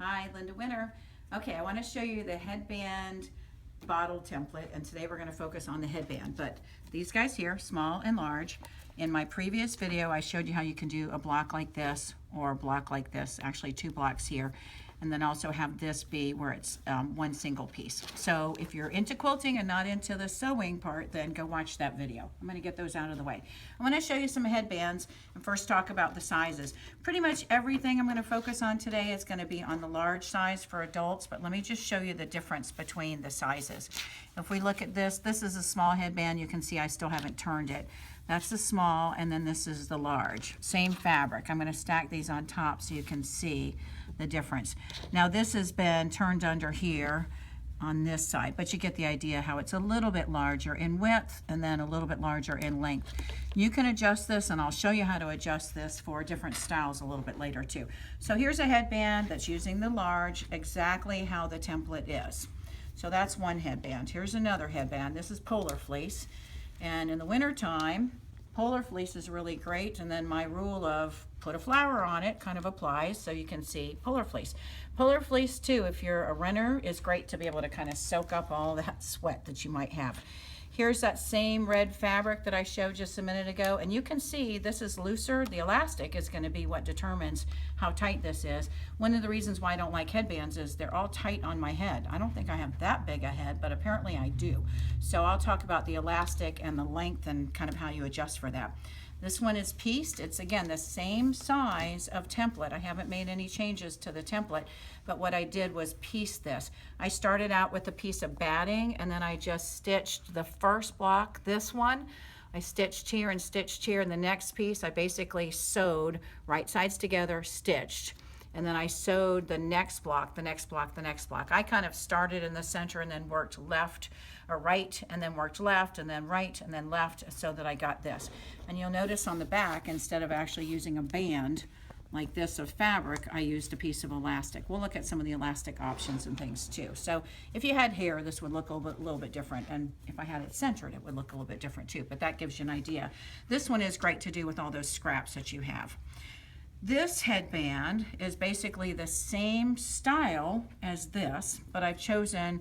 Hi, Linda Winter. Okay, I want to show you the headband bottle template, and today we're going to focus on the headband. But these guys here, small and large. In my previous video, I showed you how you can do a block like this or a block like this, actually 2 blocks here, and then also have this be where it's one single piece. So if you're into quilting and not into the sewing part, then go watch that video. I'm going to get those out of the way. I'm going to show you some headbands and first talk about the sizes. Pretty much everything I'm going to focus on today is going to be on the large size for adults, but let me just show you the difference between the sizes. If we look at this, this is a small headband. You can see I still haven't turned it. That's the small, and then this is the large. Same fabric. I'm going to stack these on top so you can see the difference. Now this has been turned under here on this side, but you get the idea how it's a little bit larger in width and then a little bit larger in length. You can adjust this, and I'll show you how to adjust this for different styles a little bit later too. So here's a headband that's using the large, exactly how the template is. So that's one headband. Here's another headband. This is polar fleece. And in the winter time, polar fleece is really great, and then my rule of put a flower on it kind of applies, so you can see polar fleece. Polar fleece too, if you're a runner, is great to be able to kind of soak up all that sweat that you might have. Here's that same red fabric that I showed just a minute ago, and you can see this is looser. The elastic is going to be what determines how tight this is. One of the reasons why I don't like headbands is they're all tight on my head. I don't think I have that big a head, but apparently I do. So I'll talk about the elastic and the length and kind of how you adjust for that. This one is pieced. It's again the same size of template. I haven't made any changes to the template, but what I did was piece this. I started out with a piece of batting, and then I just stitched the first block, this one. I stitched here and stitched here, and the next piece I basically sewed right sides together, stitched. And then I sewed the next block, the next block, the next block. I kind of started in the center and then worked left or right, and then worked left and then right and then left, so that I got this. And you'll notice on the back, instead of actually using a band like this of fabric, I used a piece of elastic. We'll look at some of the elastic options and things too. So if you had hair, this would look a little bit different, and if I had it centered, it would look a little bit different too, but that gives you an idea. This one is great to do with all those scraps that you have. This headband is basically the same style as this, but I've chosen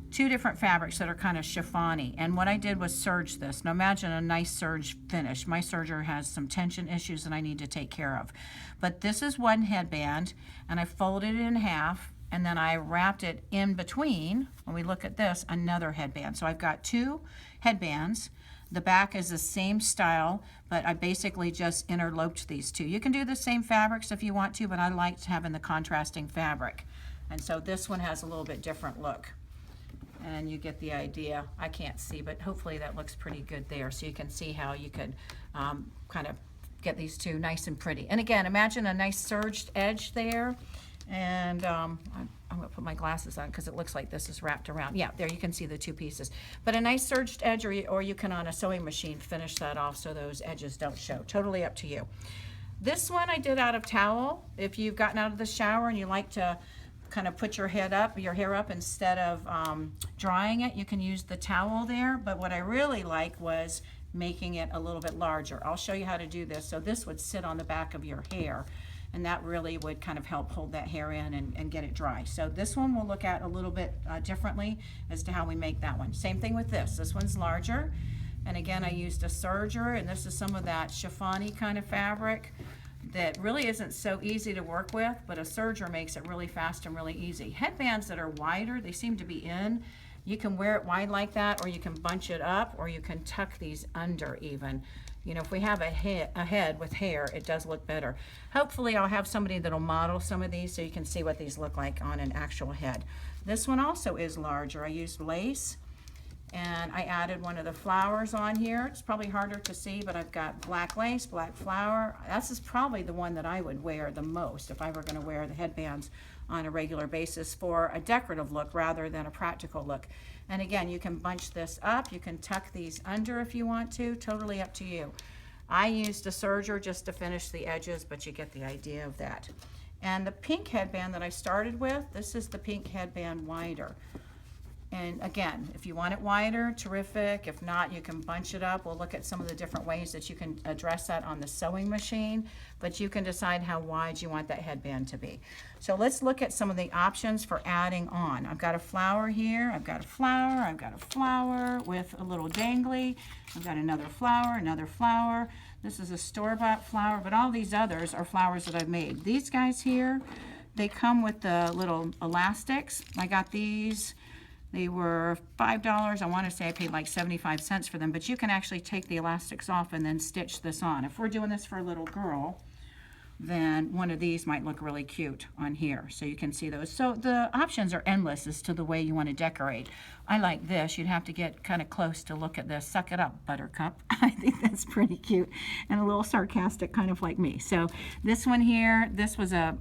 2 different fabrics that are kind of chiffon-y. And what I did was serge this. Now imagine a nice serge finish. My serger has some tension issues that I need to take care of. But this is one headband, and I folded it in half, and then I wrapped it in between, when we look at this, another headband. So I've got 2 headbands. The back is the same style, but I basically just interloped these 2. You can do the same fabrics if you want to, but I liked having the contrasting fabric. And so this one has a little bit different look. And you get the idea. I can't see, but hopefully that looks pretty good there. So you can see how you could kind of get these 2 nice and pretty. And again, imagine a nice serged edge there. And I'm going to put my glasses on because it looks like this is wrapped around. Yeah, there you can see the 2 pieces. But a nice serged edge, or you can on a sewing machine finish that off so those edges don't show. Totally up to you. This one I did out of towel. If you've gotten out of the shower and you like to kind of put your hair up instead of drying it, you can use the towel there. But what I really like was making it a little bit larger. I'll show you how to do this. So this would sit on the back of your hair, and that really would kind of help hold that hair in and get it dry. So this one we'll look at a little bit differently as to how we make that one. Same thing with this. This one's larger, and again I used a serger, and this is some of that chiffon-y kind of fabric that really isn't so easy to work with, but a serger makes it really fast and really easy. Headbands that are wider, they seem to be in. You can wear it wide like that, or you can bunch it up, or you can tuck these under even. You know, if we have a head with hair, it does look better. Hopefully I'll have somebody that'll model some of these so you can see what these look like on an actual head. This one also is larger. I used lace, and I added one of the flowers on here. It's probably harder to see, but I've got black lace, black flower. This is probably the one that I would wear the most if I were going to wear the headbands on a regular basis for a decorative look rather than a practical look. And again, you can bunch this up. You can tuck these under if you want to. Totally up to you. I used a serger just to finish the edges, but you get the idea of that. And the pink headband that I started with, this is the pink headband wider. And again, if you want it wider, terrific. If not, you can bunch it up. We'll look at some of the different ways that you can address that on the sewing machine, but you can decide how wide you want that headband to be. So let's look at some of the options for adding on. I've got a flower here, I've got a flower, I've got a flower with a little dangly, I've got another flower, another flower. This is a store-bought flower, but all these others are flowers that I've made. These guys here, they come with the little elastics. I got these. They were $5. I want to say I paid like 75 cents for them, but you can actually take the elastics off and then stitch this on. If we're doing this for a little girl, then one of these might look really cute on here. So you can see those. So the options are endless as to the way you want to decorate. I like this. You'd have to get kind of close to look at this. Suck it up, Buttercup. I think that's pretty cute and a little sarcastic, kind of like me. So this one here, this was a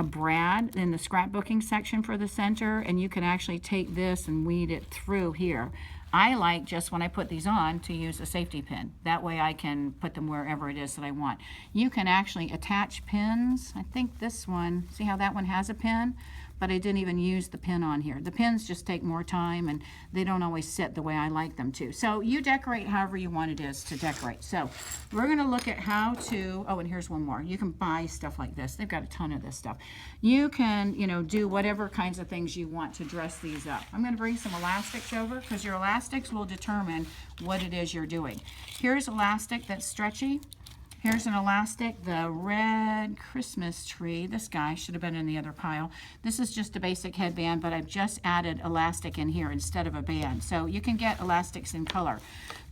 brad in the scrapbooking section for the center, and you can actually take this and weed it through here. I like, just when I put these on, to use a safety pin. That way I can put them wherever it is that I want. You can actually attach pins. I think this one, see how that one has a pin? But I didn't even use the pin on here. The pins just take more time and they don't always sit the way I like them to. So you decorate however you want it is to decorate. So we're gonna look at how to, oh, and here's one more. You can buy stuff like this. They've got a ton of this stuff. You can, do whatever kinds of things you want to dress these up. I'm gonna bring some elastics over because your elastics will determine what it is you're doing. Here's elastic that's stretchy. Here's an elastic, the red Christmas tree. This guy should have been in the other pile. This is just a basic headband, but I've just added elastic in here instead of a band. So you can get elastics in color.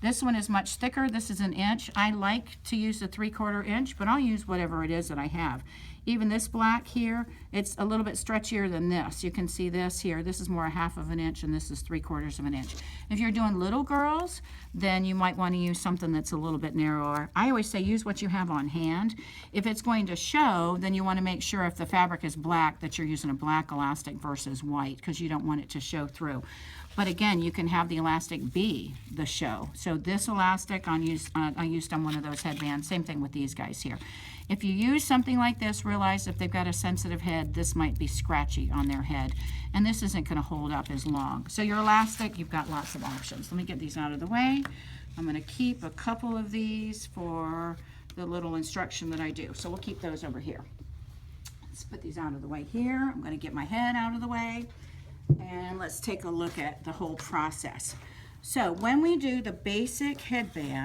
This one is much thicker. This is 1 inch. I like to use the 3/4 inch, but I'll use whatever it is that I have. Even this black here, it's a little bit stretchier than this. You can see this here. This is more 1/2 inch, and this is 3/4 inch. If you're doing little girls, then you might want to use something that's a little bit narrower. I always say use what you have on hand. If it's going to show, then you want to make sure if the fabric is black that you're using a black elastic versus white, because you don't want it to show through. But again, you can have the elastic be the show. So this elastic I used on one of those headbands. Same thing with these guys here. If you use something like this, realize if they've got a sensitive head, this might be scratchy on their head. And this isn't going to hold up as long. So your elastic, you've got lots of options. Let me get these out of the way. I'm going to keep a couple of these for the little instruction that I do. So we'll keep those over here. Let's put these out of the way here. I'm going to get my head out of the way. And let's take a look at the whole process. So when we do the basic headband,